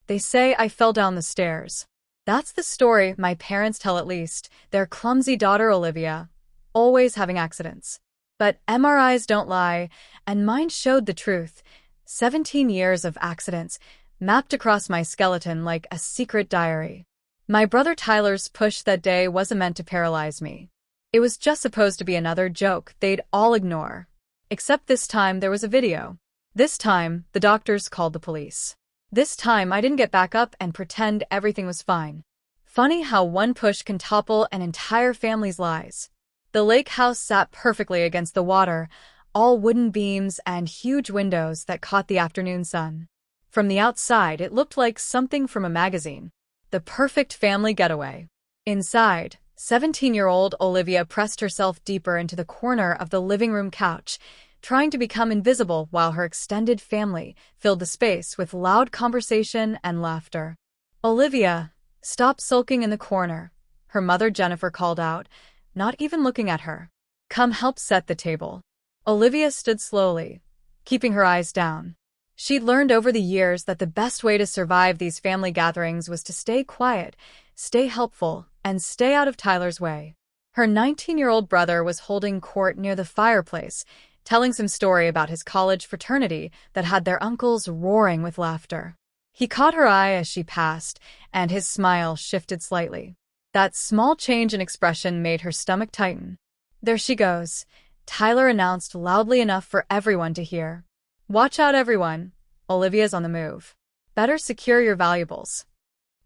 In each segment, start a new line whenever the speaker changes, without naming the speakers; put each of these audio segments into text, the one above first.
They say I fell down the stairs. That's the story my parents tell at least. Their clumsy daughter Olivia, always having accidents. But MRIs don't lie, and mine showed the truth. 17 years of accidents, mapped across my skeleton like a secret diary. My brother Tyler's push that day wasn't meant to paralyze me. It was just supposed to be another joke they'd all ignore. Except this time there was a video. This time, the doctors called the police. This time I didn't get back up and pretend everything was fine. Funny how one push can topple an entire family's lives. The lake house sat perfectly against the water, all wooden beams and huge windows that caught the afternoon sun. From the outside, it looked like something from a magazine. The perfect family getaway. Inside, 17-year-old Olivia pressed herself deeper into the corner of the living room couch, trying to become invisible while her extended family filled the space with loud conversation and laughter. "Olivia, stop sulking in the corner," her mother Jennifer called out, not even looking at her. "Come help set the table." Olivia stood slowly, keeping her eyes down. She'd learned over the years that the best way to survive these family gatherings was to stay quiet, stay helpful, and stay out of Tyler's way. Her 19-year-old brother was holding court near the fireplace, telling some story about his college fraternity that had their uncles roaring with laughter. He caught her eye as she passed, and his smile shifted slightly. That small change in expression made her stomach tighten. "There she goes," Tyler announced loudly enough for everyone to hear. "Watch out, everyone. Olivia's on the move. Better secure your valuables."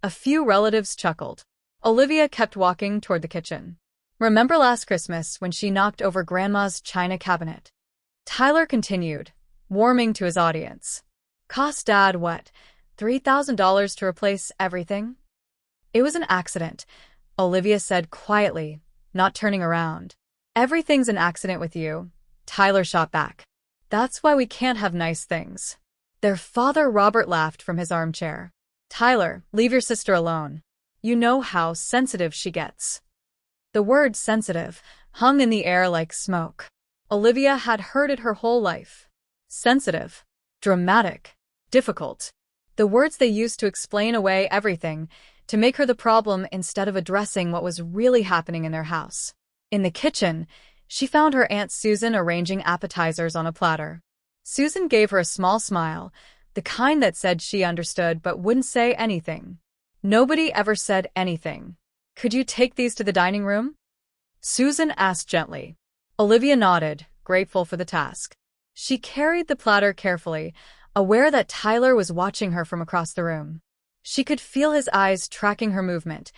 A few relatives chuckled. Olivia kept walking toward the kitchen. "Remember last Christmas when she knocked over Grandma's china cabinet?" Tyler continued, warming to his audience. "Cost Dad what, $3,000 to replace everything?" "It was an accident," Olivia said quietly, not turning around. "Everything's an accident with you," Tyler shot back. "That's why we can't have nice things." Their father Robert laughed from his armchair. "Tyler, leave your sister alone. You know how sensitive she gets." The word sensitive hung in the air like smoke. Olivia had heard it her whole life. Sensitive, dramatic, difficult. The words they used to explain away everything, to make her the problem instead of addressing what was really happening in their house. In the kitchen, she found her Aunt Susan arranging appetizers on a platter. Susan gave her a small smile, the kind that said she understood but wouldn't say anything. Nobody ever said anything. "Could you take these to the dining room?" Susan asked gently. Olivia nodded, grateful for the task. She carried the platter carefully, aware that Tyler was watching her from across the room. She could feel his eyes tracking her movement,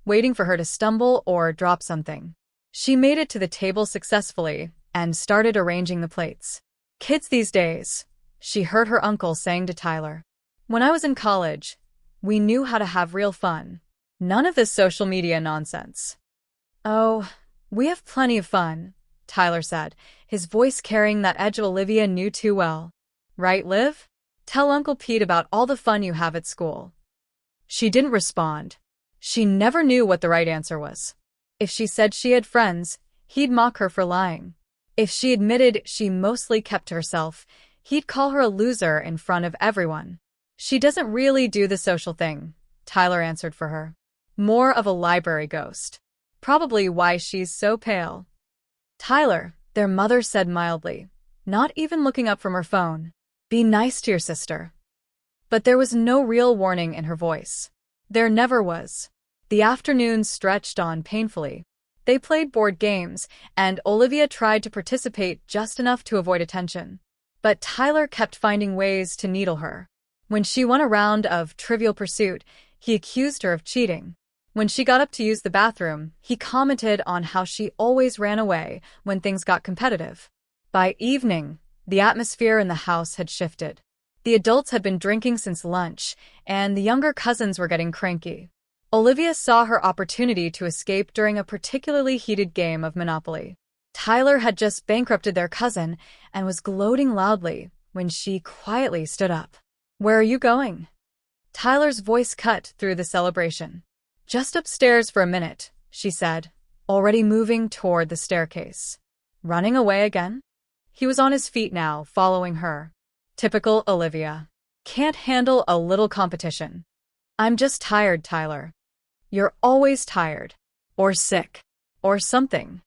waiting for her to stumble or drop something. She made it to the table successfully and started arranging the plates. "Kids these days," she heard her uncle saying to Tyler. "When I was in college, we knew how to have real fun. None of this social media nonsense." "Oh, we have plenty of fun," Tyler said, his voice carrying that edge Olivia knew too well. "Right, Liv? Tell Uncle Pete about all the fun you have at school." She didn't respond. She never knew what the right answer was. If she said she had friends, he'd mock her for lying. If she admitted she mostly kept to herself, he'd call her a loser in front of everyone. "She doesn't really do the social thing," Tyler answered for her. "More of a library ghost. Probably why she's so pale." "Tyler," their mother said mildly, not even looking up from her phone, "be nice to your sister." But there was no real warning in her voice. There never was. The afternoons stretched on painfully. They played board games, and Olivia tried to participate just enough to avoid attention. But Tyler kept finding ways to needle her. When she won a round of Trivial Pursuit, he accused her of cheating. When she got up to use the bathroom, he commented on how she always ran away when things got competitive. By evening, the atmosphere in the house had shifted. The adults had been drinking since lunch, and the younger cousins were getting cranky. Olivia saw her opportunity to escape during a particularly heated game of Monopoly. Tyler had just bankrupted their cousin and was gloating loudly when she quietly stood up. "Where are you going?" Tyler's voice cut through the celebration. "Just upstairs for a minute," she said, already moving toward the staircase. "Running away again?" He was on his feet now, following her. Typical Olivia. Can't handle a little competition. I'm just tired, Tyler. You're always tired. Or sick. Or something.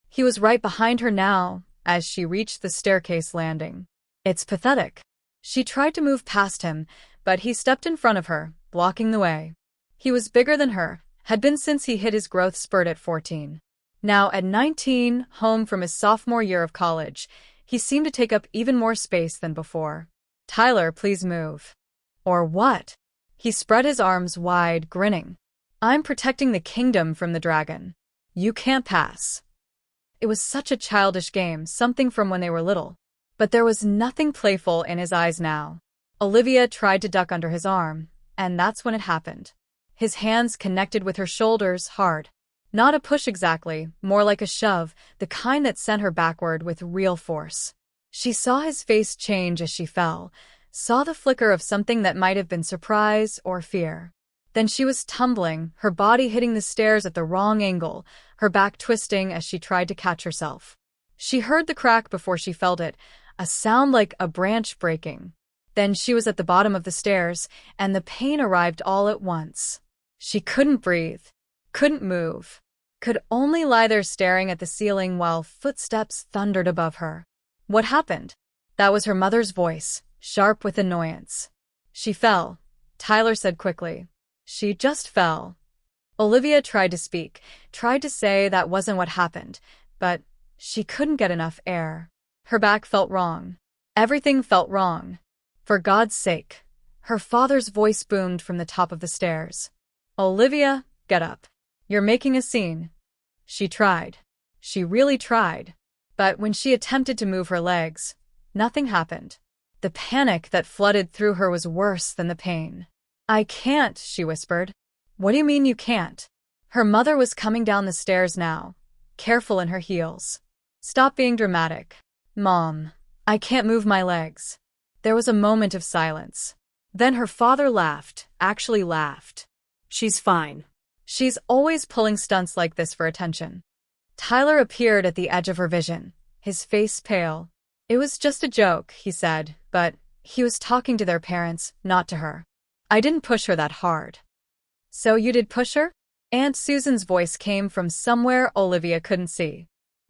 He was right behind her now, as she reached the staircase landing. It's pathetic. She tried to move past him, but he stepped in front of her, blocking the way. He was bigger than her, had been since he hit his growth spurt at 14. Now, at 19, home from his sophomore year of college, he seemed to take up even more space than before. Tyler, please move. Or what? He spread his arms wide, grinning. I'm protecting the kingdom from the dragon. You can't pass. It was such a childish game, something from when they were little. But there was nothing playful in his eyes now. Olivia tried to duck under his arm, and that's when it happened. His hands connected with her shoulders hard. Not a push exactly, more like a shove, the kind that sent her backward with real force. She saw his face change as she fell, saw the flicker of something that might have been surprise or fear. Then she was tumbling, her body hitting the stairs at the wrong angle, her back twisting as she tried to catch herself. She heard the crack before she felt it, a sound like a branch breaking. Then she was at the bottom of the stairs, and the pain arrived all at once. She couldn't breathe, couldn't move, could only lie there staring at the ceiling while footsteps thundered above her. What happened? That was her mother's voice, sharp with annoyance. She fell, Tyler said quickly. She just fell. Olivia tried to speak, tried to say that wasn't what happened, but she couldn't get enough air. Her back felt wrong. Everything felt wrong. For God's sake. Her father's voice boomed from the top of the stairs. Olivia, get up. You're making a scene. She tried. She really tried. But when she attempted to move her legs, nothing happened. The panic that flooded through her was worse than the pain. I can't, she whispered. What do you mean you can't? Her mother was coming down the stairs now, careful in her heels. Stop being dramatic. Mom, I can't move my legs. There was a moment of silence. Then her father laughed, actually laughed. She's fine. She's always pulling stunts like this for attention. Tyler appeared at the edge of her vision, his face pale. It was just a joke, he said, but he was talking to their parents, not to her. I didn't push her that hard. So you did push her? Aunt Susan's voice came from somewhere Olivia couldn't see.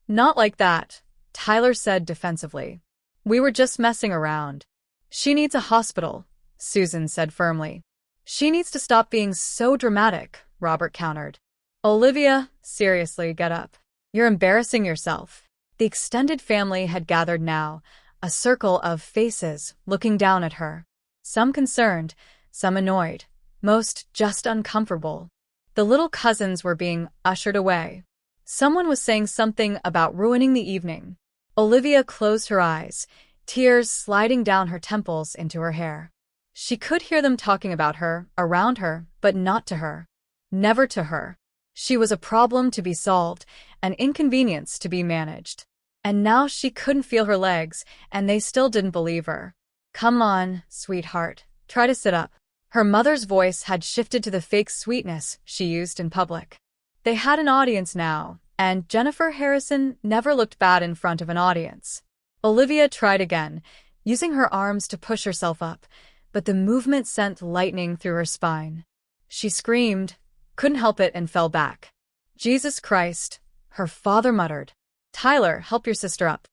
Not like that, Tyler said defensively. We were just messing around. She needs a hospital, Susan said firmly. She needs to stop being so dramatic, Robert countered. Olivia, seriously, get up. You're embarrassing yourself. The extended family had gathered now, a circle of faces looking down at her. Some concerned, some annoyed, most just uncomfortable. The little cousins were being ushered away. Someone was saying something about ruining the evening. Olivia closed her eyes, tears sliding down her temples into her hair. She could hear them talking about her, around her, but not to her. Never to her. She was a problem to be solved, an inconvenience to be managed. And now she couldn't feel her legs, and they still didn't believe her. Come on, sweetheart, try to sit up. Her mother's voice had shifted to the fake sweetness she used in public. They had an audience now, and Jennifer Harrison never looked bad in front of an audience. Olivia tried again, using her arms to push herself up, but the movement sent lightning through her spine. She screamed, couldn't help it, and fell back. Jesus Christ, her father muttered. Tyler, help your sister up.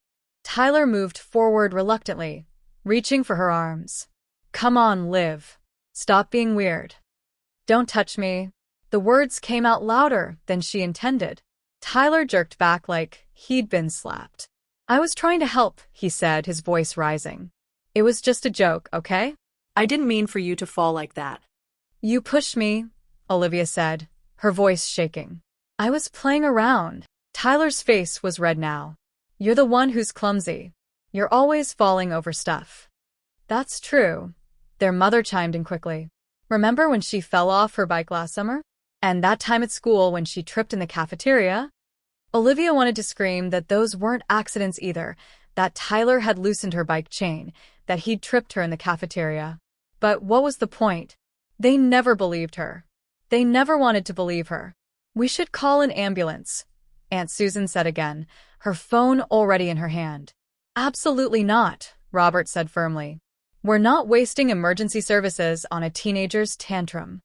Tyler moved forward reluctantly, reaching for her arms. Come on, Liv. Stop being weird. Don't touch me. The words came out louder than she intended. Tyler jerked back like he'd been slapped. I was trying to help, he said, his voice rising. It was just a joke, okay?
I didn't mean for you to fall like that.
You pushed me, Olivia said, her voice shaking. I was playing around. Tyler's face was red now. You're the one who's clumsy. You're always falling over stuff. That's true. Their mother chimed in quickly. Remember when she fell off her bike last summer? And that time at school when she tripped in the cafeteria? Olivia wanted to scream that those weren't accidents either, that Tyler had loosened her bike chain, that he'd tripped her in the cafeteria. But what was the point? They never believed her. They never wanted to believe her. We should call an ambulance, Aunt Susan said again, her phone already in her hand. Absolutely not, Robert said firmly. We're not wasting emergency services on a teenager's tantrum.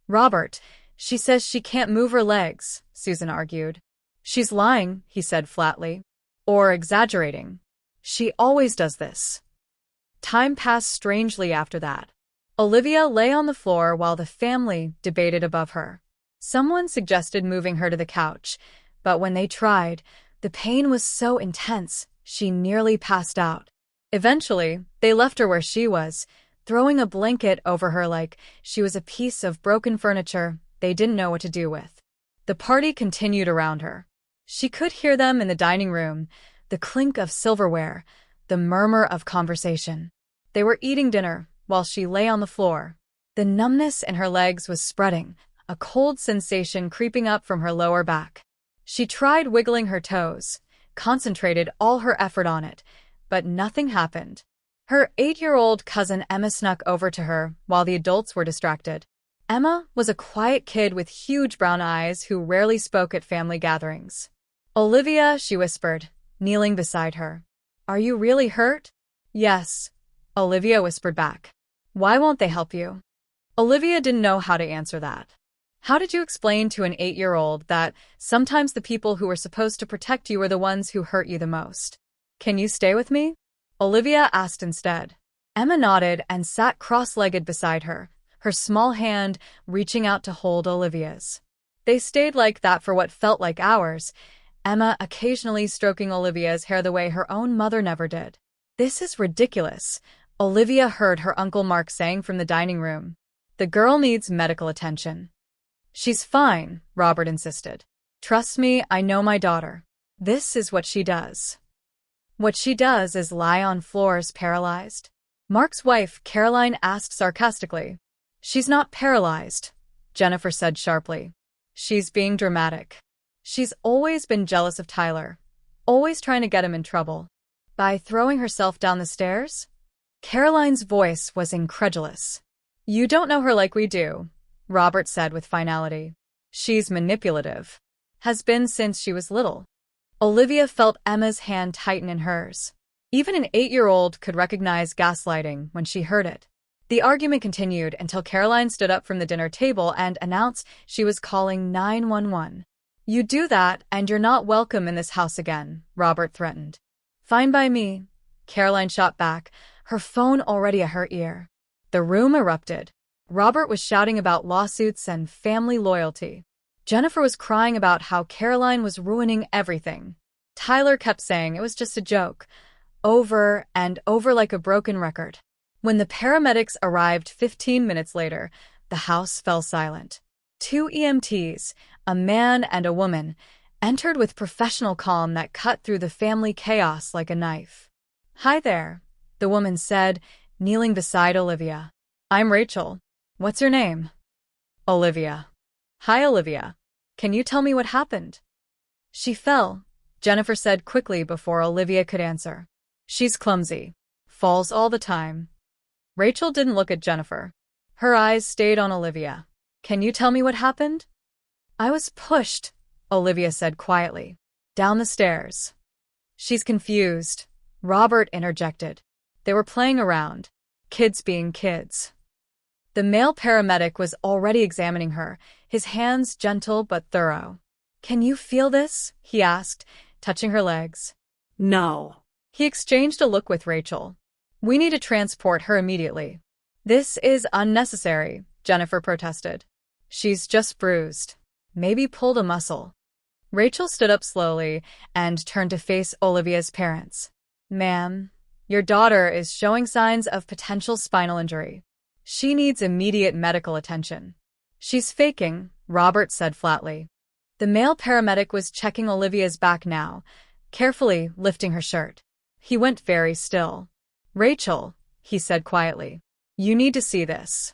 Robert, she says she can't move her legs, Susan argued. She's lying, he said flatly. Or exaggerating. She always does this. Time passed strangely after that. Olivia lay on the floor while the family debated above her. Someone suggested moving her to the couch, but when they tried, the pain was so intense she nearly passed out. Eventually, they left her where she was, throwing a blanket over her like she was a piece of broken furniture they didn't know what to do with. The party continued around her. She could hear them in the dining room, the clink of silverware, the murmur of conversation. They were eating dinner while she lay on the floor. The numbness in her legs was spreading, a cold sensation creeping up from her lower back. She tried wiggling her toes, concentrated all her effort on it, but nothing happened. Her 8-year-old cousin Emma snuck over to her while the adults were distracted. Emma was a quiet kid with huge brown eyes who rarely spoke at family gatherings. Olivia, she whispered, kneeling beside her. Are you really hurt? Yes, Olivia whispered back. Why won't they help you? Olivia didn't know how to answer that. How did you explain to an 8-year-old that sometimes the people who were supposed to protect you are the ones who hurt you the most? Can you stay with me? Olivia asked instead. Emma nodded and sat cross-legged beside her, her small hand reaching out to hold Olivia's. They stayed like that for what felt like hours, Emma occasionally stroking Olivia's hair the way her own mother never did. This is ridiculous, Olivia heard her Uncle Mark saying from the dining room. The girl needs medical attention. She's fine, Robert insisted. Trust me, I know my daughter. This is what she does. What she does is lie on floors paralyzed. Mark's wife, Caroline, asked sarcastically. She's not paralyzed, Jennifer said sharply. She's being dramatic. She's always been jealous of Tyler, always trying to get him in trouble. By throwing herself down the stairs? Caroline's voice was incredulous. You don't know her like we do, Robert said with finality. She's manipulative. Has been since she was little. Olivia felt Emma's hand tighten in hers. Even an 8-year-old could recognize gaslighting when she heard it. The argument continued until Caroline stood up from the dinner table and announced she was calling 911. You do that and you're not welcome in this house again, Robert threatened. Fine by me, Caroline shot back, her phone already at her ear. The room erupted. Robert was shouting about lawsuits and family loyalty. Jennifer was crying about how Caroline was ruining everything. Tyler kept saying it was just a joke, over and over like a broken record. When the paramedics arrived 15 minutes later, the house fell silent. 2 EMTs, a man and a woman, entered with professional calm that cut through the family chaos like a knife. Hi there, the woman said, kneeling beside Olivia. I'm Rachel. What's your name? Olivia. Hi, Olivia. Can you tell me what happened? She fell, Jennifer said quickly before Olivia could answer. She's clumsy. Falls all the time. Rachel didn't look at Jennifer. Her eyes stayed on Olivia. Can you tell me what happened? I was pushed, Olivia said quietly. Down the stairs. She's confused, Robert interjected. They were playing around, kids being kids. The male paramedic was already examining her, his hands gentle but thorough. Can you feel this? He asked, touching her legs.
No.
He exchanged a look with Rachel. We need to transport her immediately. This is unnecessary, Jennifer protested. She's just bruised. Maybe pulled a muscle. Rachel stood up slowly and turned to face Olivia's parents. Ma'am, your daughter is showing signs of potential spinal injury. She needs immediate medical attention. She's faking, Robert said flatly. The male paramedic was checking Olivia's back now, carefully lifting her shirt. He went very still. Rachel, he said quietly, you need to see this.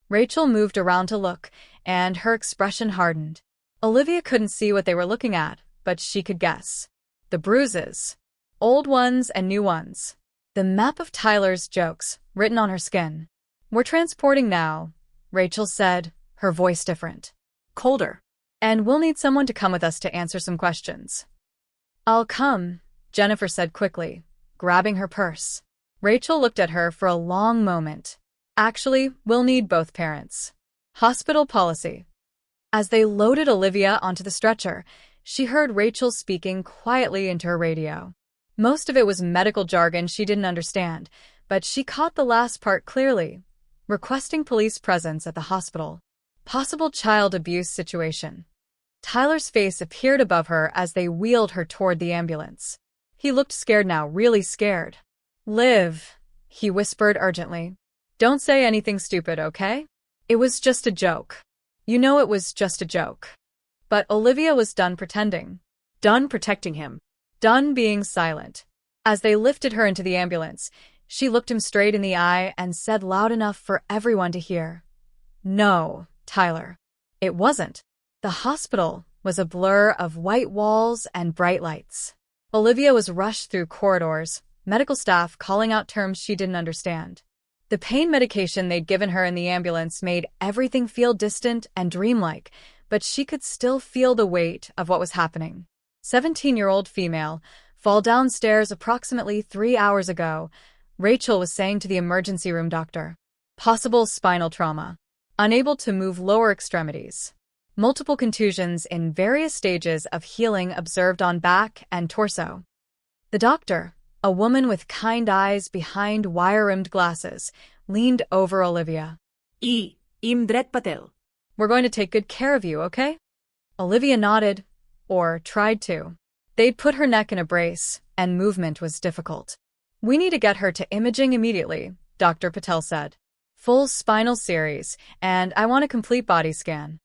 Rachel moved around to look, and her expression hardened. Olivia couldn't see what they were looking at, but she could guess. The bruises. Old ones and new ones. The map of Tyler's jokes, written on her skin. We're transporting now, Rachel said, her voice different.
Colder.
And we'll need someone to come with us to answer some questions. I'll come, Jennifer said quickly, grabbing her purse. Rachel looked at her for a long moment. Actually, we'll need both parents. Hospital policy. As they loaded Olivia onto the stretcher, she heard Rachel speaking quietly into her radio. Most of it was medical jargon she didn't understand, but she caught the last part clearly. Requesting police presence at the hospital. Possible child abuse situation. Tyler's face appeared above her as they wheeled her toward the ambulance. He looked scared now, really scared. Liv, he whispered urgently. Don't say anything stupid, okay? It was just a joke. You know it was just a joke. But Olivia was done pretending.
Done protecting him.
Done being silent. As they lifted her into the ambulance, she looked him straight in the eye and said loud enough for everyone to hear. No, Tyler. It wasn't. The hospital was a blur of white walls and bright lights. Olivia was rushed through corridors, medical staff calling out terms she didn't understand. The pain medication they'd given her in the ambulance made everything feel distant and dreamlike, but she could still feel the weight of what was happening. 17-year-old female, fall downstairs approximately 3 hours ago, Rachel was saying to the emergency room doctor. Possible spinal trauma. Unable to move lower extremities. Multiple contusions in various stages of healing observed on back and torso. The doctor, a woman with kind eyes behind wire-rimmed glasses, leaned over Olivia.
Imdret Patel.
We're going to take good care of you, okay? Olivia nodded, or tried to. They'd put her neck in a brace, and movement was difficult. We need to get her to imaging immediately, Dr. Patel said. Full spinal series, and I want a complete body scan.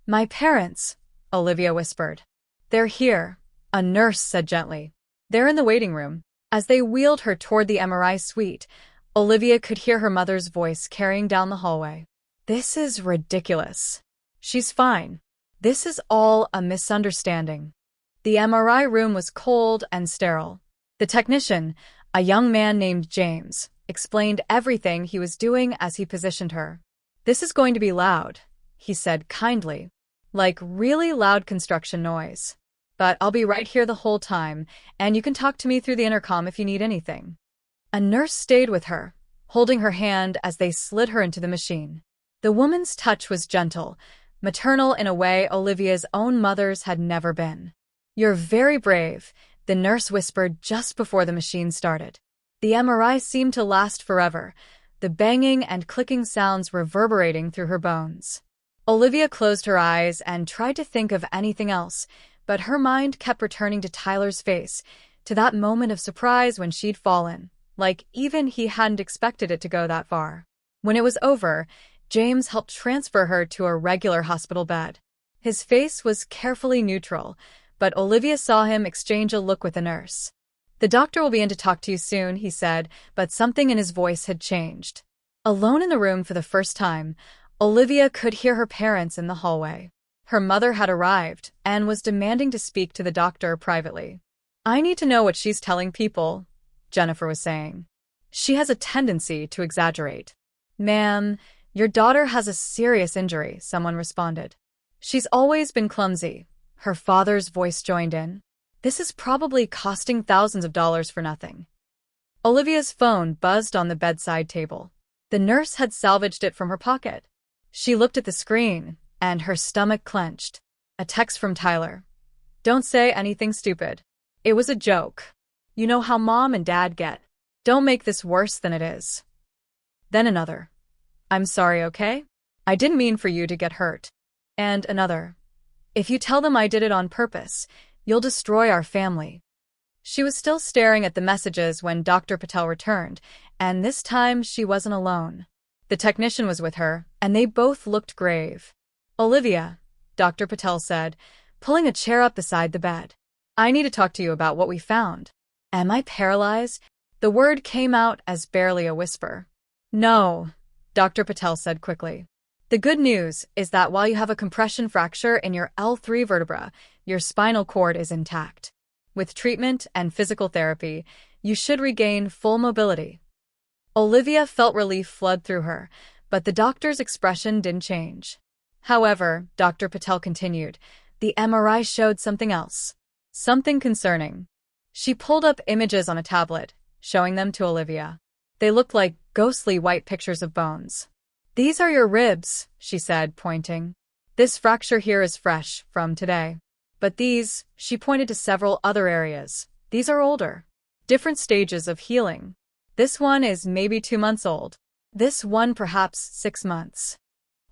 My parents, Olivia whispered. They're here, a nurse said gently. They're in the waiting room. As they wheeled her toward the MRI suite, Olivia could hear her mother's voice carrying down the hallway. This is ridiculous. She's fine. This is all a misunderstanding. The MRI room was cold and sterile. The technician, a young man named James, explained everything he was doing as he positioned her. This is going to be loud, he said kindly. Like really loud construction noise. But I'll be right here the whole time, and you can talk to me through the intercom if you need anything. A nurse stayed with her, holding her hand as they slid her into the machine. The woman's touch was gentle, maternal in a way Olivia's own mother's had never been. You're very brave, the nurse whispered just before the machine started. The MRI seemed to last forever, the banging and clicking sounds reverberating through her bones. Olivia closed her eyes and tried to think of anything else, but her mind kept returning to Tyler's face, to that moment of surprise when she'd fallen, like even he hadn't expected it to go that far. When it was over, James helped transfer her to a regular hospital bed. His face was carefully neutral, but Olivia saw him exchange a look with a nurse. The doctor will be in to talk to you soon, he said, but something in his voice had changed. Alone in the room for the first time, Olivia could hear her parents in the hallway. Her mother had arrived and was demanding to speak to the doctor privately. I need to know what she's telling people, Jennifer was saying. She has a tendency to exaggerate. Ma'am, your daughter has a serious injury, someone responded. She's always been clumsy. Her father's voice joined in. This is probably costing thousands of dollars for nothing. Olivia's phone buzzed on the bedside table. The nurse had salvaged it from her pocket. She looked at the screen, and her stomach clenched. A text from Tyler. Don't say anything stupid. It was a joke. You know how Mom and Dad get. Don't make this worse than it is. Then another. I'm sorry, okay? I didn't mean for you to get hurt. And another. If you tell them I did it on purpose, you'll destroy our family. She was still staring at the messages when Dr. Patel returned, and this time she wasn't alone. The technician was with her, and they both looked grave. Olivia, Dr. Patel said, pulling a chair up beside the bed. I need to talk to you about what we found. Am I paralyzed? The word came out as barely a whisper. No, Dr. Patel said quickly. The good news is that while you have a compression fracture in your L3 vertebra, your spinal cord is intact. With treatment and physical therapy, you should regain full mobility. Olivia felt relief flood through her, but the doctor's expression didn't change. However, Dr. Patel continued, the MRI showed something else. Something concerning. She pulled up images on a tablet, showing them to Olivia. They looked like ghostly white pictures of bones. "These are your ribs," she said, pointing. "This fracture here is fresh, from today. But these," she pointed to several other areas, "these are older. Different stages of healing. This one is maybe 2 months old. This one perhaps 6 months."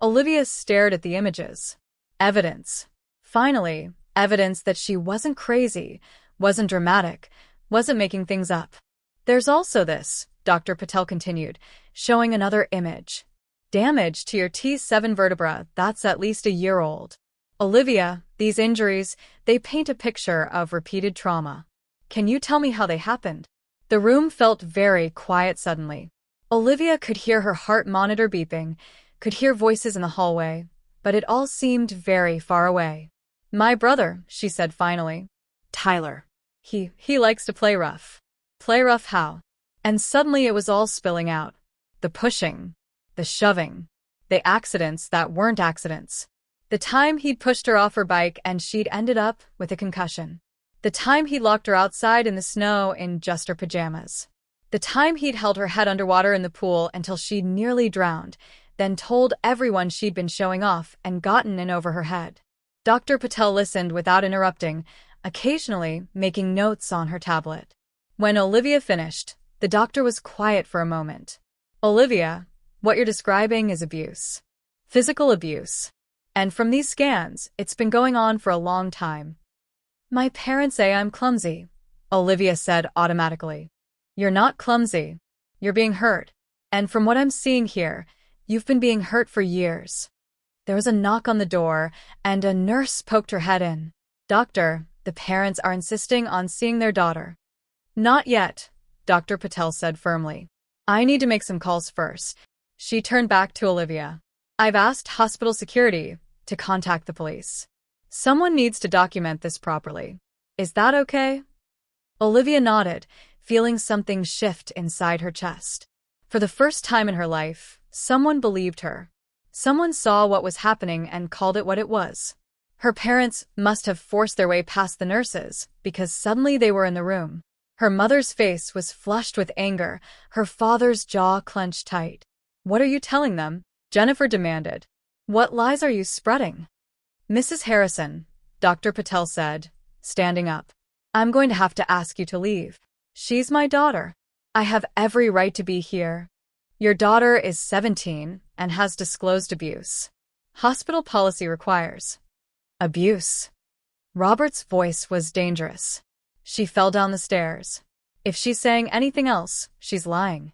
Olivia stared at the images. Evidence. Finally, evidence that she wasn't crazy, wasn't dramatic, wasn't making things up. "There's also this," Dr. Patel continued, showing another image. "Damage to your T7 vertebra, that's at least a year old. Olivia, these injuries, they paint a picture of repeated trauma. Can you tell me how they happened?" The room felt very quiet suddenly. Olivia could hear her heart monitor beeping, could hear voices in the hallway, but it all seemed very far away. "My brother," she said finally.
Tyler.
He likes to play rough." "Play rough how?" And suddenly it was all spilling out. The pushing, the shoving, the accidents that weren't accidents. The time he'd pushed her off her bike and she'd ended up with a concussion. The time he'd locked her outside in the snow in just her pajamas. The time he'd held her head underwater in the pool until she'd nearly drowned, then told everyone she'd been showing off and gotten in over her head. Dr. Patel listened without interrupting, occasionally making notes on her tablet. When Olivia finished, the doctor was quiet for a moment. "Olivia, what you're describing is abuse. Physical abuse. And from these scans, it's been going on for a long time." "My parents say I'm clumsy," Olivia said automatically. "You're not clumsy. You're being hurt. And from what I'm seeing here, you've been being hurt for years." There was a knock on the door, and a nurse poked her head in. "Doctor, the parents are insisting on seeing their daughter." "Not yet," Dr. Patel said firmly. "I need to make some calls first." She turned back to Olivia. "I've asked hospital security to contact the police. Someone needs to document this properly. Is that okay?" Olivia nodded, feeling something shift inside her chest. For the first time in her life, someone believed her. Someone saw what was happening and called it what it was. Her parents must have forced their way past the nurses, because suddenly they were in the room. Her mother's face was flushed with anger, her father's jaw clenched tight. "What are you telling them?" Jennifer demanded. "What lies are you spreading?" "Mrs. Harrison," Dr. Patel said, standing up. "I'm going to have to ask you to leave. She's my daughter. I have every right to be here. Your daughter is 17 and has disclosed abuse. Hospital policy requires." "Abuse?" Robert's voice was dangerous. She fell down the stairs. "If she's saying anything else, she's lying."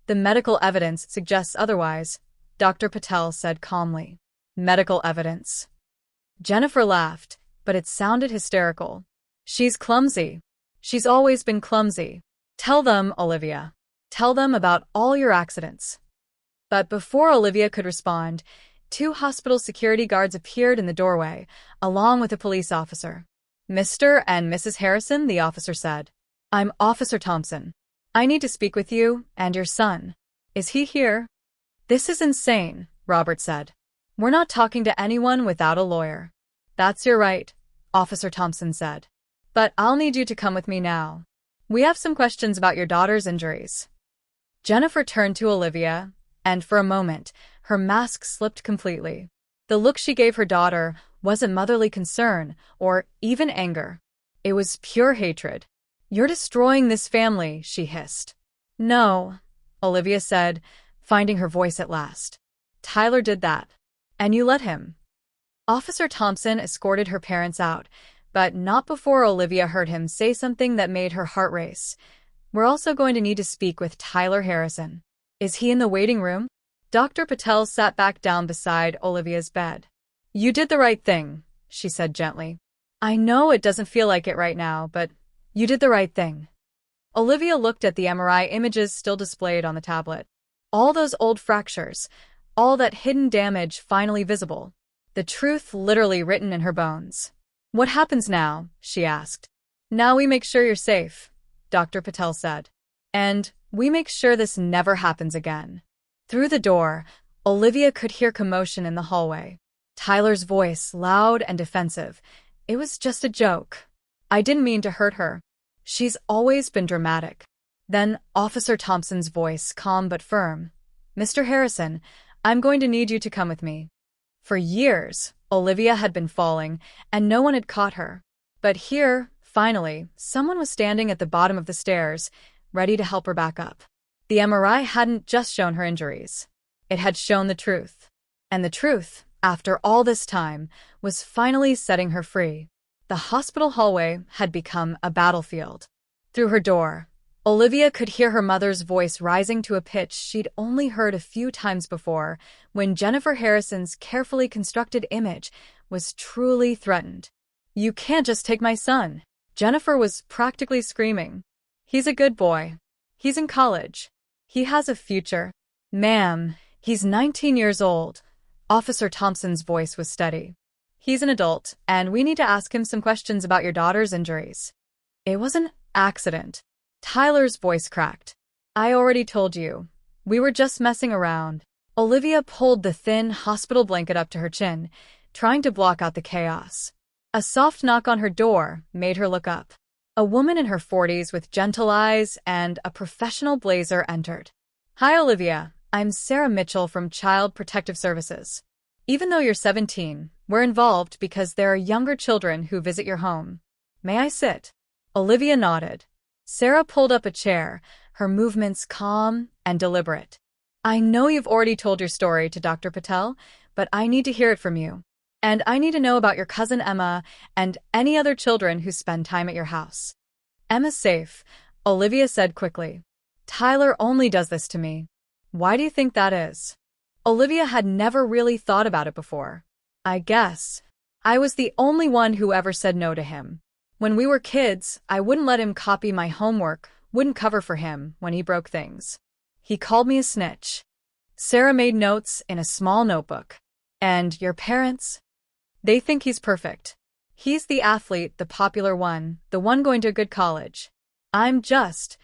"The medical evidence suggests otherwise," Dr. Patel said calmly. "Medical evidence?" Jennifer laughed, but it sounded hysterical. "She's clumsy. She's always been clumsy. Tell them, Olivia. Tell them about all your accidents." But before Olivia could respond, 2 hospital security guards appeared in the doorway, along with a police officer. "Mr. and Mrs. Harrison," the officer said. "I'm Officer Thompson. I need to speak with you and your son. Is he here?" "This is insane," Robert said. "We're not talking to anyone without a lawyer." "That's your right," Officer Thompson said. "But I'll need you to come with me now. We have some questions about your daughter's injuries." Jennifer turned to Olivia, and for a moment, her mask slipped completely. The look she gave her daughter wasn't motherly concern or even anger. It was pure hatred. "You're destroying this family," she hissed. "No," Olivia said, finding her voice at last. "Tyler did that. And you let him." Officer Thompson escorted her parents out, but not before Olivia heard him say something that made her heart race. "We're also going to need to speak with Tyler Harrison." "Is he in the waiting room?" Dr. Patel sat back down beside Olivia's bed. "You did the right thing," she said gently. "I know it doesn't feel like it right now, but you did the right thing." Olivia looked at the MRI images still displayed on the tablet. All those old fractures, all that hidden damage finally visible. The truth literally written in her bones. "What happens now?" she asked. "Now we make sure you're safe," Dr. Patel said. "And we make sure this never happens again." Through the door, Olivia could hear commotion in the hallway. Tyler's voice, loud and defensive. "It was just a joke. I didn't mean to hurt her. She's always been dramatic." Then Officer Thompson's voice, calm but firm. "Mr. Harrison, I'm going to need you to come with me." For years, Olivia had been falling, and no one had caught her. But here, finally, someone was standing at the bottom of the stairs, ready to help her back up. The MRI hadn't just shown her injuries. It had shown the truth. And the truth, after all this time, was finally setting her free. The hospital hallway had become a battlefield. Through her door, Olivia could hear her mother's voice rising to a pitch she'd only heard a few times before, when Jennifer Harrison's carefully constructed image was truly threatened. "You can't just take my son." Jennifer was practically screaming. "He's a good boy. He's in college. He has a future." "Ma'am, he's 19 years old." Officer Thompson's voice was steady. "He's an adult, and we need to ask him some questions about your daughter's injuries." "It was an accident." Tyler's voice cracked. "I already told you. We were just messing around." Olivia pulled the thin hospital blanket up to her chin, trying to block out the chaos. A soft knock on her door made her look up. A woman in her 40s with gentle eyes and a professional blazer entered. "Hi, Olivia. I'm Sarah Mitchell from Child Protective Services. Even though you're 17, we're involved because there are younger children who visit your home. May I sit?" Olivia nodded. Sarah pulled up a chair, her movements calm and deliberate. "I know you've already told your story to Dr. Patel, but I need to hear it from you. And I need to know about your cousin Emma and any other children who spend time at your house." "Emma's safe," Olivia said quickly. "Tyler only does this to me." "Why do you think that is?" Olivia had never really thought about it before. "I guess I was the only one who ever said no to him. When we were kids, I wouldn't let him copy my homework, wouldn't cover for him when he broke things. He called me a snitch." Sarah made notes in a small notebook. "And your parents? They think he's perfect. He's the athlete, the popular one, the one going to a good college. I'm just—"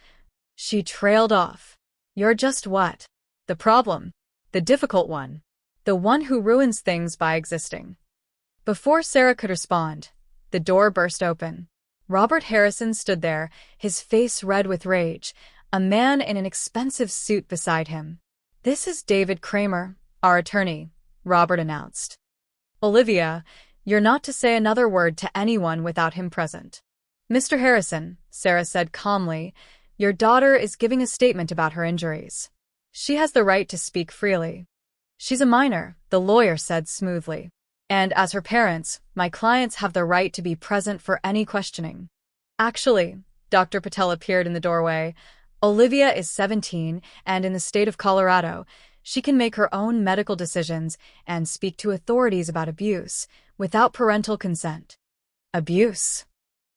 She trailed off. "You're just what?" "The problem. The difficult one. The one who ruins things by existing." Before Sarah could respond, the door burst open. Robert Harrison stood there, his face red with rage, a man in an expensive suit beside him. "This is David Kramer, our attorney," Robert announced. "Olivia, you're not to say another word to anyone without him present." "Mr. Harrison," Sarah said calmly, "your daughter is giving a statement about her injuries. She has the right to speak freely." "She's a minor," the lawyer said smoothly. "And as her parents, my clients have the right to be present for any questioning." "Actually," Dr. Patel appeared in the doorway, "Olivia is 17, and in the state of Colorado, she can make her own medical decisions and speak to authorities about abuse without parental consent." "Abuse?"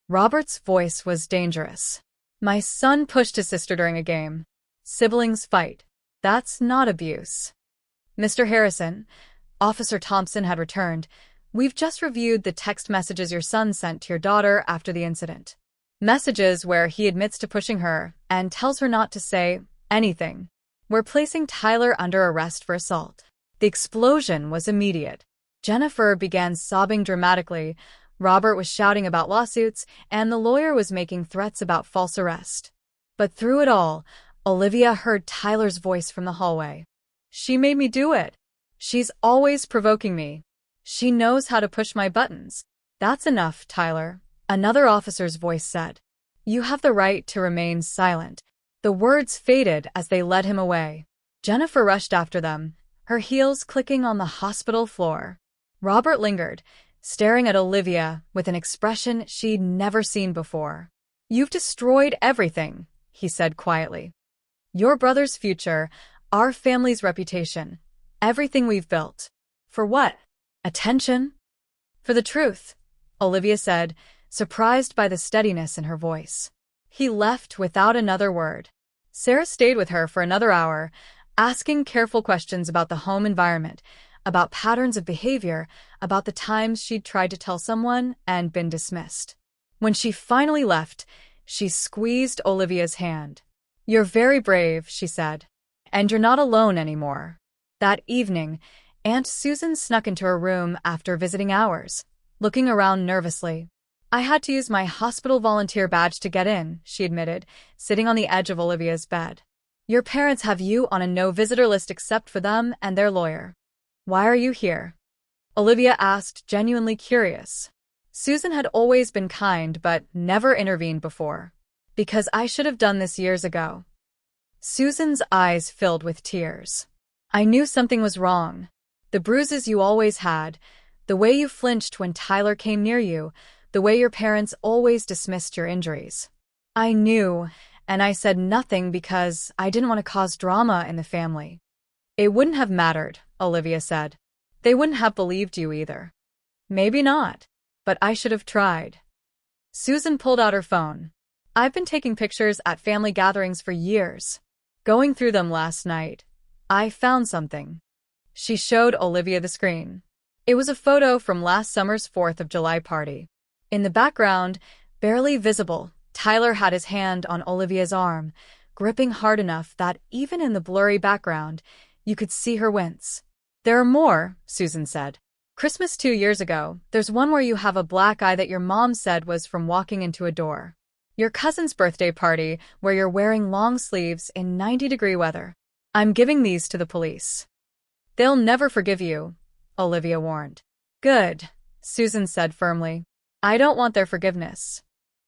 Robert's voice was dangerous. "My son pushed his sister during a game. Siblings fight. That's not abuse." "Mr. Harrison," Officer Thompson had returned, "we've just reviewed the text messages your son sent to your daughter after the incident. Messages where he admits to pushing her and tells her not to say anything. We're placing Tyler under arrest for assault." The explosion was immediate. Jennifer began sobbing dramatically, Robert was shouting about lawsuits, and the lawyer was making threats about false arrest. But through it all, Olivia heard Tyler's voice from the hallway. "She made me do it. She's always provoking me. She knows how to push my buttons." "That's enough, Tyler," another officer's voice said. "You have the right to remain silent." The words faded as they led him away. Jennifer rushed after them, her heels clicking on the hospital floor. Robert lingered, staring at Olivia with an expression she'd never seen before. "You've destroyed everything," he said quietly. "Your brother's future, our family's reputation, everything we've built. For what? Attention?" "For the truth," Olivia said, surprised by the steadiness in her voice. He left without another word. Sarah stayed with her for another hour, asking careful questions about the home environment, about patterns of behavior, about the times she'd tried to tell someone and been dismissed. When she finally left, she squeezed Olivia's hand. "You're very brave," she said. "And you're not alone anymore." That evening, Aunt Susan snuck into her room after visiting hours, looking around nervously. I had to use my hospital volunteer badge to get in, she admitted, sitting on the edge of Olivia's bed. Your parents have you on a no-visitor list except for them and their lawyer. Why are you here? Olivia asked, genuinely curious. Susan had always been kind but never intervened before. Because I should have done this years ago. Susan's eyes filled with tears. I knew something was wrong. The bruises you always had, the way you flinched when Tyler came near you, the way your parents always dismissed your injuries. I knew, and I said nothing because I didn't want to cause drama in the family. It wouldn't have mattered, Olivia said. They wouldn't have believed you either. Maybe not, but I should have tried. Susan pulled out her phone. I've been taking pictures at family gatherings for years. Going through them last night, I found something. She showed Olivia the screen. It was a photo from last summer's 4th of July party. In the background, barely visible, Tyler had his hand on Olivia's arm, gripping hard enough that even in the blurry background, you could see her wince. There are more, Susan said. Christmas 2 years ago, there's one where you have a black eye that your mom said was from walking into a door. Your cousin's birthday party, where you're wearing long sleeves in 90-degree weather. I'm giving these to the police. They'll never forgive you, Olivia warned. Good, Susan said firmly. I don't want their forgiveness.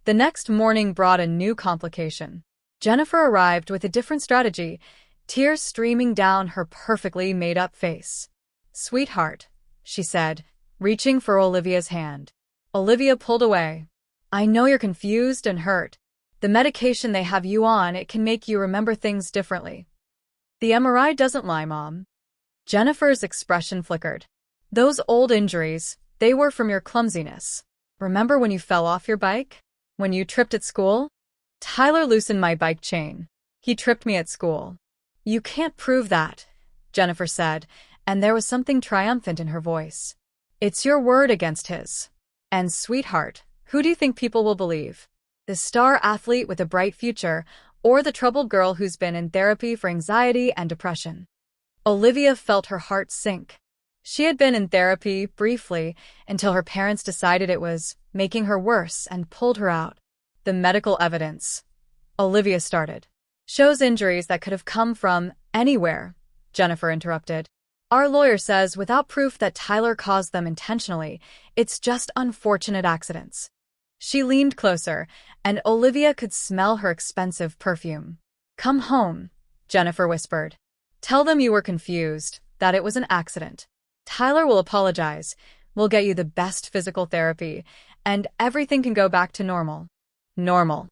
The next morning brought a new complication. Jennifer arrived with a different strategy, tears streaming down her perfectly made-up face. Sweetheart, she said, reaching for Olivia's hand. Olivia pulled away. I know you're confused and hurt. The medication they have you on, it can make you remember things differently. The MRI doesn't lie, Mom. Jennifer's expression flickered. Those old injuries, they were from your clumsiness. Remember when you fell off your bike? When you tripped at school? Tyler loosened my bike chain. He tripped me at school. You can't prove that, Jennifer said, and there was something triumphant in her voice. It's your word against his. And sweetheart, who do you think people will believe? The star athlete with a bright future, or the troubled girl who's been in therapy for anxiety and depression? Olivia felt her heart sink. She had been in therapy, briefly, until her parents decided it was making her worse and pulled her out. The medical evidence, Olivia started, shows injuries that could have come from anywhere, Jennifer interrupted. Our lawyer says without proof that Tyler caused them intentionally, it's just unfortunate accidents. She leaned closer, and Olivia could smell her expensive perfume. Come home, Jennifer whispered. Tell them you were confused, that it was an accident. Tyler will apologize, we'll get you the best physical therapy, and everything can go back to normal. Normal.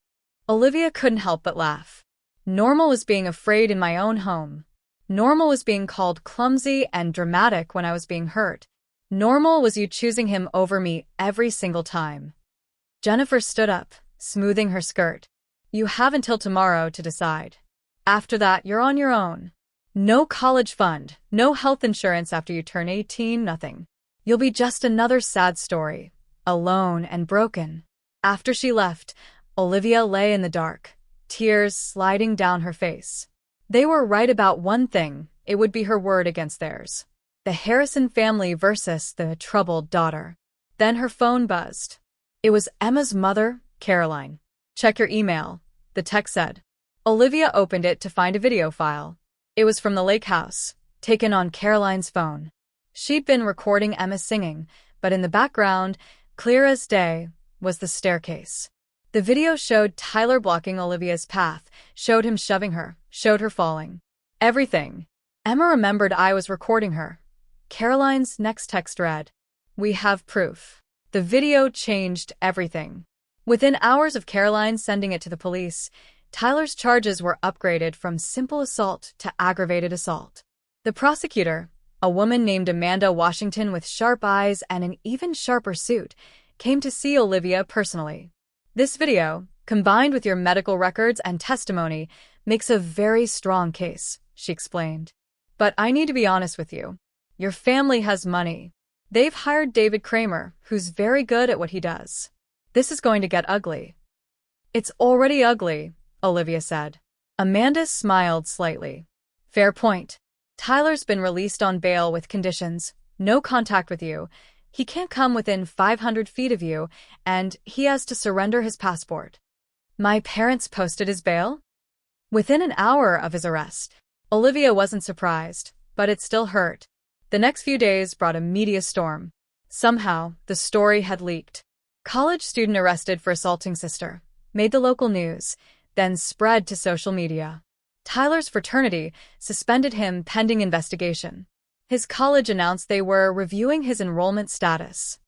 Olivia couldn't help but laugh. Normal was being afraid in my own home. Normal was being called clumsy and dramatic when I was being hurt. Normal was you choosing him over me every single time. Jennifer stood up, smoothing her skirt. You have until tomorrow to decide. After that, you're on your own. No college fund, no health insurance after you turn 18, nothing. You'll be just another sad story, alone and broken. After she left, Olivia lay in the dark, tears sliding down her face. They were right about one thing, it would be her word against theirs. The Harrison family versus the troubled daughter. Then her phone buzzed. It was Emma's mother, Caroline. Check your email, the text said. Olivia opened it to find a video file. It was from the lakehouse, taken on Caroline's phone. She'd been recording Emma singing, but in the background, clear as day, was the staircase. The video showed Tyler blocking Olivia's path, showed him shoving her, showed her falling. Everything. Emma remembered I was recording her. Caroline's next text read, "We have proof." The video changed everything. Within hours of Caroline sending it to the police, Tyler's charges were upgraded from simple assault to aggravated assault. The prosecutor, a woman named Amanda Washington with sharp eyes and an even sharper suit, came to see Olivia personally. This video, combined with your medical records and testimony, makes a very strong case, she explained. But I need to be honest with you. Your family has money. They've hired David Kramer, who's very good at what he does. This is going to get ugly. It's already ugly, Olivia said. Amanda smiled slightly. Fair point. Tyler's been released on bail with conditions, no contact with you, He can't come within 500 feet of you, and he has to surrender his passport. My parents posted his bail? Within an hour of his arrest. Olivia wasn't surprised, but it still hurt. The next few days brought a media storm. Somehow, the story had leaked. College student arrested for assaulting sister. Made the local news, then spread to social media. Tyler's fraternity suspended him pending investigation. His college announced they were reviewing his enrollment status.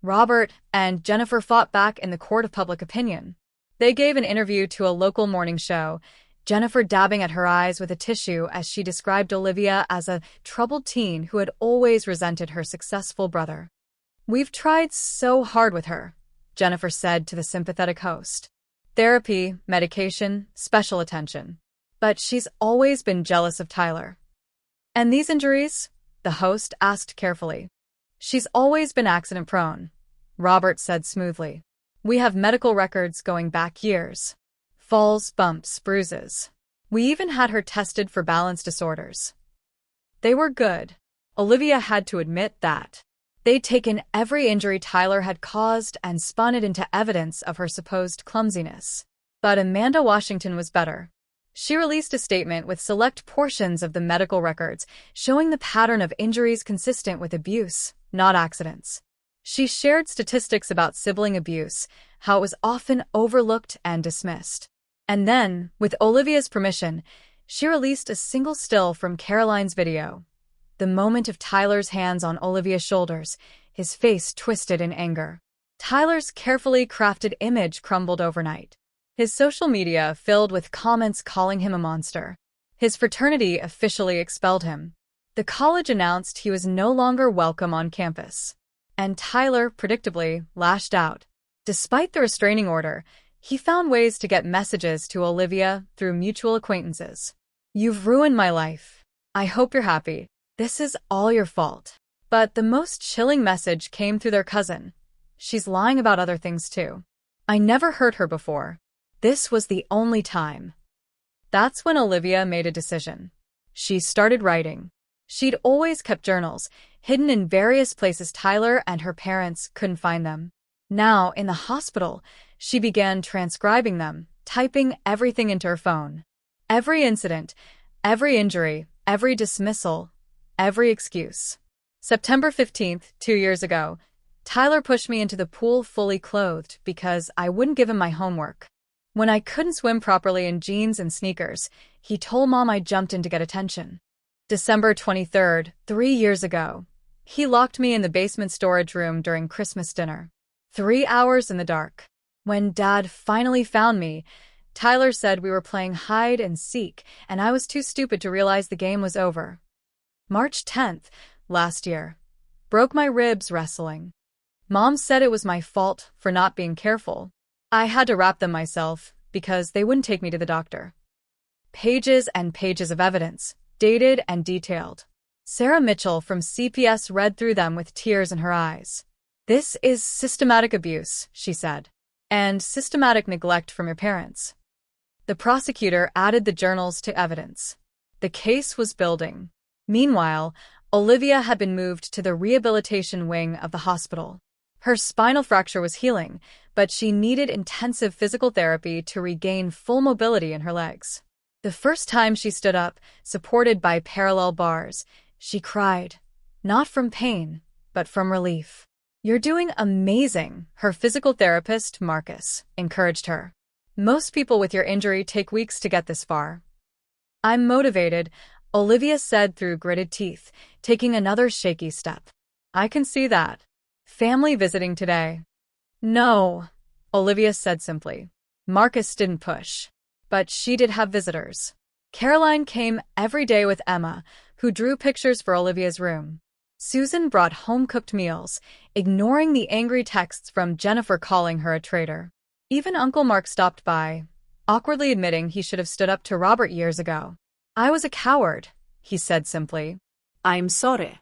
Robert and Jennifer fought back in the court of public opinion. They gave an interview to a local morning show, Jennifer dabbing at her eyes with a tissue as she described Olivia as a troubled teen who had always resented her successful brother. "We've tried so hard with her," Jennifer said to the sympathetic host. "Therapy, medication, special attention. But she's always been jealous of Tyler." "And these injuries?" the host asked carefully. "She's always been accident-prone," Robert said smoothly. "We have medical records going back years. Falls, bumps, bruises. We even had her tested for balance disorders. They were good." Olivia had to admit that. They'd taken every injury Tyler had caused and spun it into evidence of her supposed clumsiness. But Amanda Washington was better. She released a statement with select portions of the medical records, showing the pattern of injuries consistent with abuse, not accidents. She shared statistics about sibling abuse, how it was often overlooked and dismissed. And then, with Olivia's permission, she released a single still from Caroline's video. The moment of Tyler's hands on Olivia's shoulders, his face twisted in anger. Tyler's carefully crafted image crumbled overnight. His social media filled with comments calling him a monster. His fraternity officially expelled him. The college announced he was no longer welcome on campus. And Tyler, predictably, lashed out. Despite the restraining order, he found ways to get messages to Olivia through mutual acquaintances. "You've ruined my life. I hope you're happy. This is all your fault." But the most chilling message came through their cousin. "She's lying about other things too. I never hurt her before. This was the only time." That's when Olivia made a decision. She started writing. She'd always kept journals, hidden in various places Tyler and her parents couldn't find them. Now, in the hospital, she began transcribing them, typing everything into her phone. Every incident, every injury, every dismissal, every excuse. September 15th, 2 years ago, Tyler pushed me into the pool fully clothed because I wouldn't give him my homework. When I couldn't swim properly in jeans and sneakers, he told Mom I jumped in to get attention. December 23rd, 3 years ago, he locked me in the basement storage room during Christmas dinner. 3 hours in the dark. When Dad finally found me, Tyler said we were playing hide and seek, and I was too stupid to realize the game was over. March 10th, last year. Broke my ribs wrestling. Mom said it was my fault for not being careful. I had to wrap them myself because they wouldn't take me to the doctor. Pages and pages of evidence, dated and detailed. Sarah Mitchell from CPS read through them with tears in her eyes. "This is systematic abuse," she said, "and systematic neglect from your parents." The prosecutor added the journals to evidence. The case was building. Meanwhile, Olivia had been moved to the rehabilitation wing of the hospital. Her spinal fracture was healing, but she needed intensive physical therapy to regain full mobility in her legs. The first time she stood up, supported by parallel bars, she cried, not from pain, but from relief. "You're doing amazing," her physical therapist, Marcus, encouraged her. "Most people with your injury take weeks to get this far." "I'm motivated," Olivia said through gritted teeth, taking another shaky step. "I can see that. Family visiting today?" "No," Olivia said simply. Marcus didn't push. But she did have visitors. Caroline came every day with Emma, who drew pictures for Olivia's room. Susan brought home-cooked meals, ignoring the angry texts from Jennifer calling her a traitor. Even Uncle Mark stopped by, awkwardly admitting he should have stood up to Robert years ago. "I was a coward," he said simply.
"I'm sorry."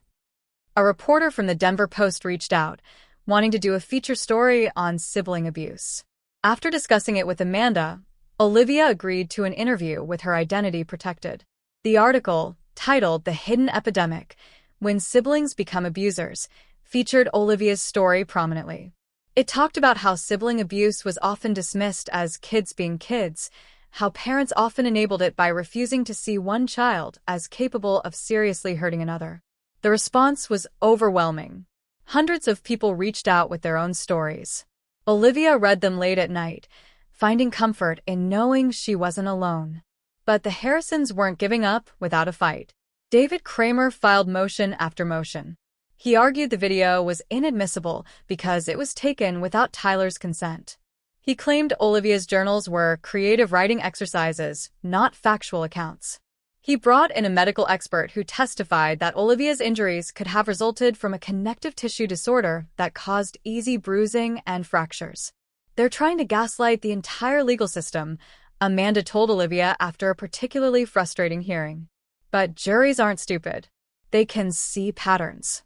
A reporter from the Denver Post reached out, wanting to do a feature story on sibling abuse. After discussing it with Amanda, Olivia agreed to an interview with her identity protected. The article, titled "The Hidden Epidemic: When Siblings Become Abusers," featured Olivia's story prominently. It talked about how sibling abuse was often dismissed as kids being kids, how parents often enabled it by refusing to see one child as capable of seriously hurting another. The response was overwhelming. Hundreds of people reached out with their own stories. Olivia read them late at night, finding comfort in knowing she wasn't alone. But the Harrisons weren't giving up without a fight. David Kramer filed motion after motion. He argued the video was inadmissible because it was taken without Tyler's consent. He claimed Olivia's journals were creative writing exercises, not factual accounts. He brought in a medical expert who testified that Olivia's injuries could have resulted from a connective tissue disorder that caused easy bruising and fractures. "They're trying to gaslight the entire legal system," Amanda told Olivia after a particularly frustrating hearing. But juries aren't stupid. They can see patterns.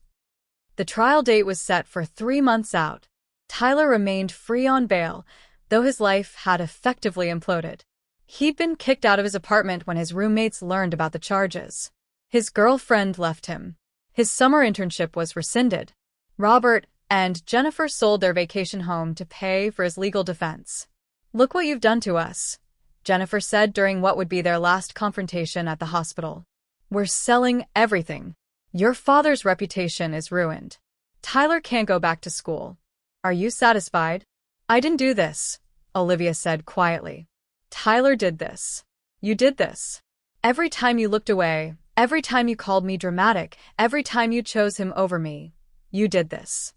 The trial date was set for 3 months out. Tyler remained free on bail, though his life had effectively imploded. He'd been kicked out of his apartment when his roommates learned about the charges. His girlfriend left him. His summer internship was rescinded. Robert and Jennifer sold their vacation home to pay for his legal defense. "Look what you've done to us," Jennifer said during what would be their last confrontation at the hospital. "We're selling everything. Your father's reputation is ruined. Tyler can't go back to school. Are you satisfied?" "I didn't do this," Olivia said quietly. "Tyler did this. You did this. Every time you looked away, every time you called me dramatic, every time you chose him over me, you did this.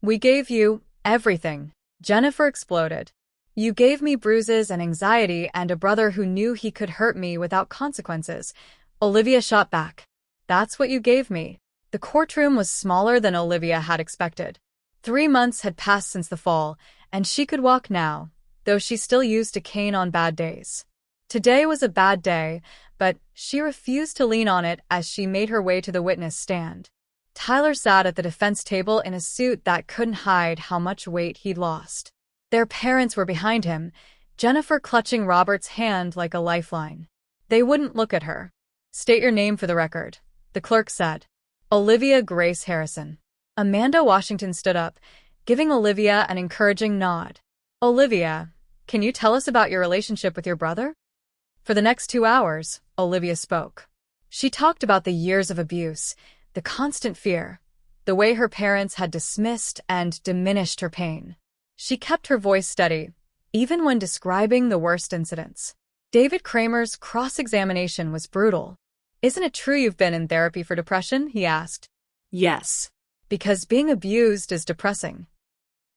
We gave you everything." Jennifer exploded. "You gave me bruises and anxiety and a brother who knew he could hurt me without consequences." Olivia shot back. "That's what you gave me." The courtroom was smaller than Olivia had expected. 3 months had passed since the fall, and she could walk now, though she still used a cane on bad days. Today was a bad day, but she refused to lean on it as she made her way to the witness stand. Tyler sat at the defense table in a suit that couldn't hide how much weight he'd lost. Their parents were behind him, Jennifer clutching Robert's hand like a lifeline. They wouldn't look at her. "State your name for the record," the clerk said. "Olivia Grace Harrison." Amanda Washington stood up, giving Olivia an encouraging nod. "Olivia, can you tell us about your relationship with your brother?" For the next 2 hours, Olivia spoke. She talked about the years of abuse, the constant fear, the way her parents had dismissed and diminished her pain. She kept her voice steady, even when describing the worst incidents. David Kramer's cross-examination was brutal. "Isn't it true you've been in therapy for depression?" he asked.
Yes.
"Because being abused is depressing.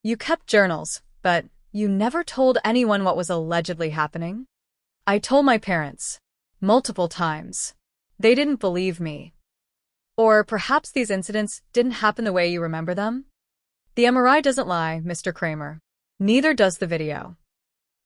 You kept journals, but you never told anyone what was allegedly happening?" "I told my parents. Multiple times. They didn't believe me." "Or perhaps these incidents didn't happen the way you remember them?" "The MRI doesn't lie, Mr. Kramer. Neither does the video."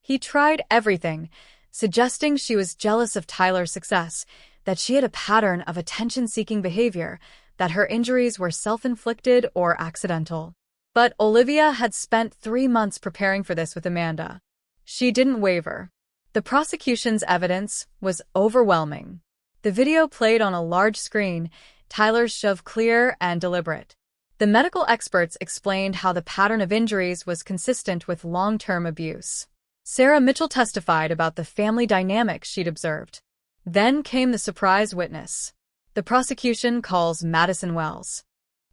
He tried everything, suggesting she was jealous of Tyler's success, that she had a pattern of attention-seeking behavior, that her injuries were self-inflicted or accidental. But Olivia had spent 3 months preparing for this with Amanda. She didn't waver. The prosecution's evidence was overwhelming. The video played on a large screen, Tyler's shove clear and deliberate. The medical experts explained how the pattern of injuries was consistent with long-term abuse. Sarah Mitchell testified about the family dynamic she'd observed. Then came the surprise witness. The prosecution calls Madison Wells.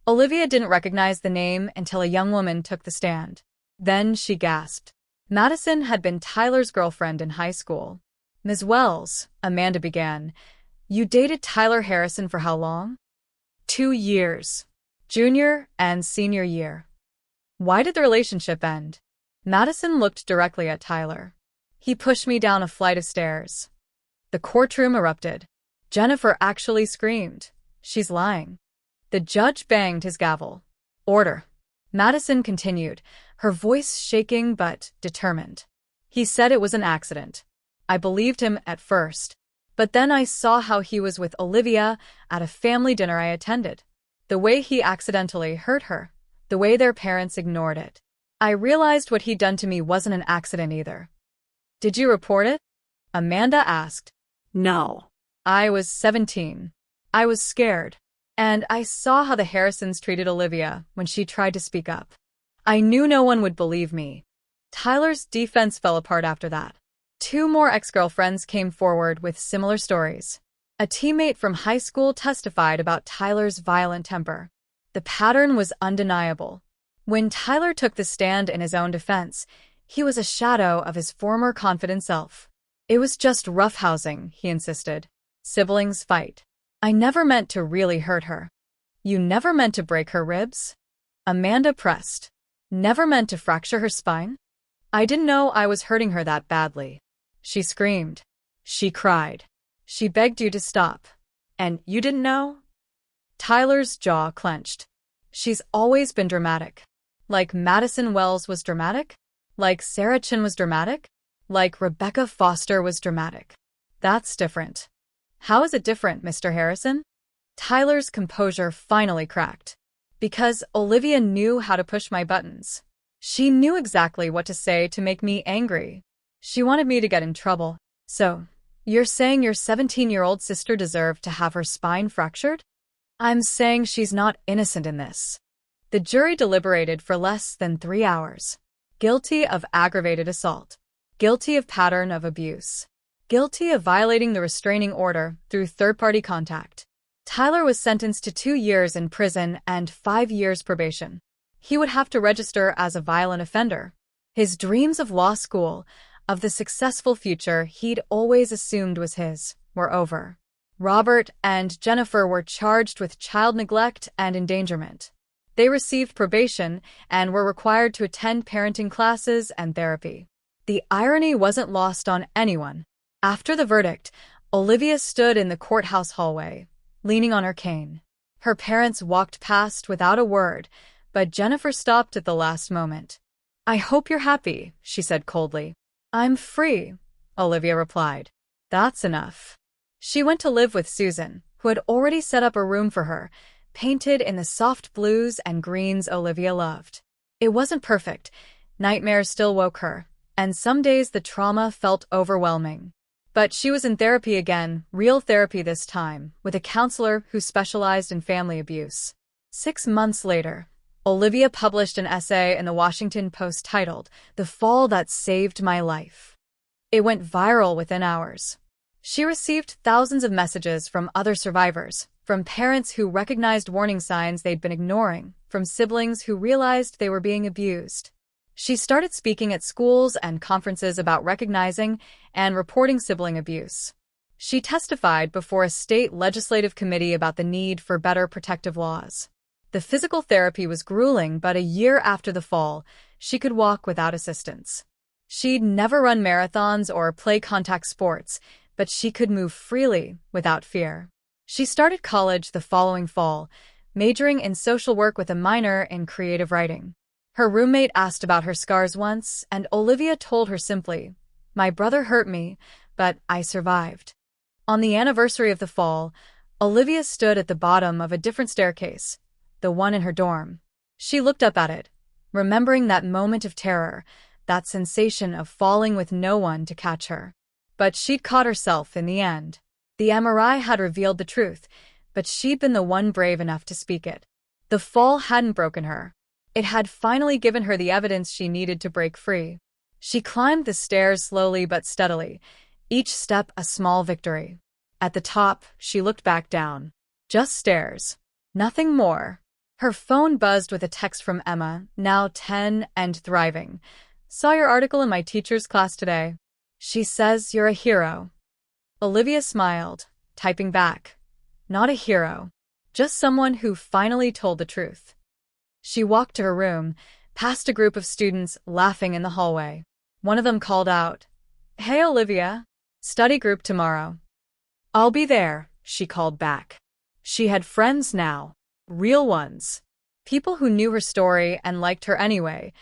Olivia didn't recognize the name until a young woman took the stand. Then she gasped. Madison had been Tyler's girlfriend in high school. "Ms. Wells," Amanda began, "you dated Tyler Harrison for how long?" 2 years. Junior and senior year. "Why did the relationship end?" Madison looked directly at Tyler. "He pushed me down a flight of stairs." The courtroom erupted. Jennifer actually screamed. "She's lying." The judge banged his gavel. "Order." Madison continued, her voice shaking but determined. "He said it was an accident. I believed him at first. But then I saw how he was with Olivia at a family dinner I attended. The way he accidentally hurt her. The way their parents ignored it. I realized what he'd done to me wasn't an accident either." "Did you report it?" Amanda asked.
No.
"I was 17. I was scared. And I saw how the Harrisons treated Olivia when she tried to speak up. I knew no one would believe me. Tyler's defense fell apart after that. Two more ex-girlfriends came forward with similar stories. A teammate from high school testified about Tyler's violent temper. The pattern was undeniable. When Tyler took the stand in his own defense, he was a shadow of his former confident self. It was just roughhousing, he insisted. Siblings fight. I never meant to really hurt her. You never meant to break her ribs? Amanda pressed. Never meant to fracture her spine? I didn't know I was hurting her that badly. She screamed. She cried. She begged you to stop. And you didn't know? Tyler's jaw clenched. She's always been dramatic. Like Madison Wells was dramatic? Like Sarah Chin was dramatic? Like Rebecca Foster was dramatic. That's different. How is it different, Mr. Harrison? Tyler's composure finally cracked. Because Olivia knew how to push my buttons. She knew exactly what to say to make me angry. She wanted me to get in trouble. So, you're saying your 17-year-old sister deserved to have her spine fractured? I'm saying she's not innocent in this. The jury deliberated for less than 3 hours. Guilty of aggravated assault. Guilty of pattern of abuse. Guilty of violating the restraining order through third-party contact. Tyler was sentenced to 2 years in prison and 5 years probation. He would have to register as a violent offender. His dreams of law school, of the successful future he'd always assumed was his, were over. Robert and Jennifer were charged with child neglect and endangerment. They received probation and were required to attend parenting classes and therapy. The irony wasn't lost on anyone. After the verdict, Olivia stood in the courthouse hallway, leaning on her cane. Her parents walked past without a word, but Jennifer stopped at the last moment. I hope you're happy, she said coldly. I'm free, Olivia replied. That's enough. She went to live with Susan, who had already set up a room for her, painted in the soft blues and greens Olivia loved. It wasn't perfect. Nightmares still woke her, and some days the trauma felt overwhelming. But she was in therapy again, real therapy this time, with a counselor who specialized in family abuse. 6 months later, Olivia published an essay in the Washington Post titled, "The Fall That Saved My Life." It went viral within hours. She received thousands of messages from other survivors, from parents who recognized warning signs they'd been ignoring, from siblings who realized they were being abused. She started speaking at schools and conferences about recognizing and reporting sibling abuse. She testified before a state legislative committee about the need for better protective laws. The physical therapy was grueling, but a year after the fall, she could walk without assistance. She'd never run marathons or play contact sports, but she could move freely without fear. She started college the following fall, majoring in social work with a minor in creative writing. Her roommate asked about her scars once, and Olivia told her simply, "My brother hurt me, but I survived." On the anniversary of the fall, Olivia stood at the bottom of a different staircase, the one in her dorm. She looked up at it, remembering that moment of terror, that sensation of falling with no one to catch her. But she'd caught herself in the end. The MRI had revealed the truth, but she'd been the one brave enough to speak it. The fall hadn't broken her. It had finally given her the evidence she needed to break free. She climbed the stairs slowly but steadily, each step a small victory. At the top, she looked back down. Just stairs. Nothing more. Her phone buzzed with a text from Emma, now 10 and thriving. "Saw your article in my teacher's class today. She says you're a hero." Olivia smiled, typing back. Not a hero. Just someone who finally told the truth. She walked to her room, past a group of students laughing in the hallway. One of them called out, "Hey Olivia, study group tomorrow." "I'll be there," she called back. She had friends now. Real ones. People who knew her story and liked her anyway,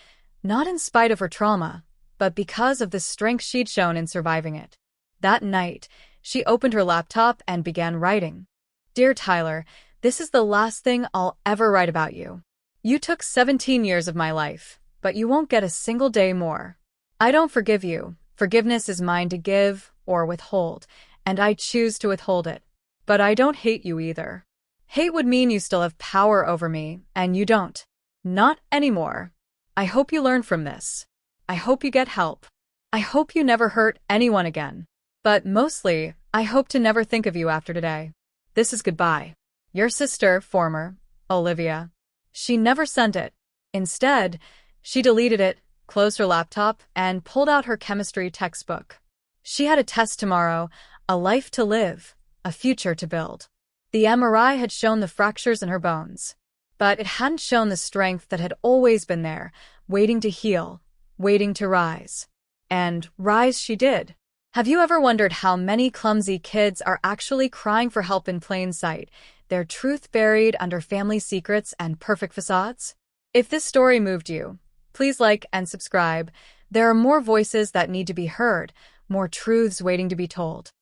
not in spite of her trauma, but because of the strength she'd shown in surviving it. That night, she opened her laptop and began writing. "Dear Tyler, this is the last thing I'll ever write about you. You took 17 years of my life, but you won't get a single day more. I don't forgive you. Forgiveness is mine to give or withhold, and I choose to withhold it. But I don't hate you either. Hate would mean you still have power over me, and you don't. Not anymore. I hope you learn from this. I hope you get help. I hope you never hurt anyone again. But mostly, I hope to never think of you after today. This is goodbye. Your sister, former, Olivia. She never sent it. Instead, she deleted it, closed her laptop, and pulled out her chemistry textbook. She had a test tomorrow, a life to live, a future to build. The MRI had shown the fractures in her bones, but it hadn't shown the strength that had always been there, waiting to heal, waiting to rise. And rise she did. Have you ever wondered how many clumsy kids are actually crying for help in plain sight, their truth buried under family secrets and perfect facades? If this story moved you, please like and subscribe. There are more voices that need to be heard, more truths waiting to be told.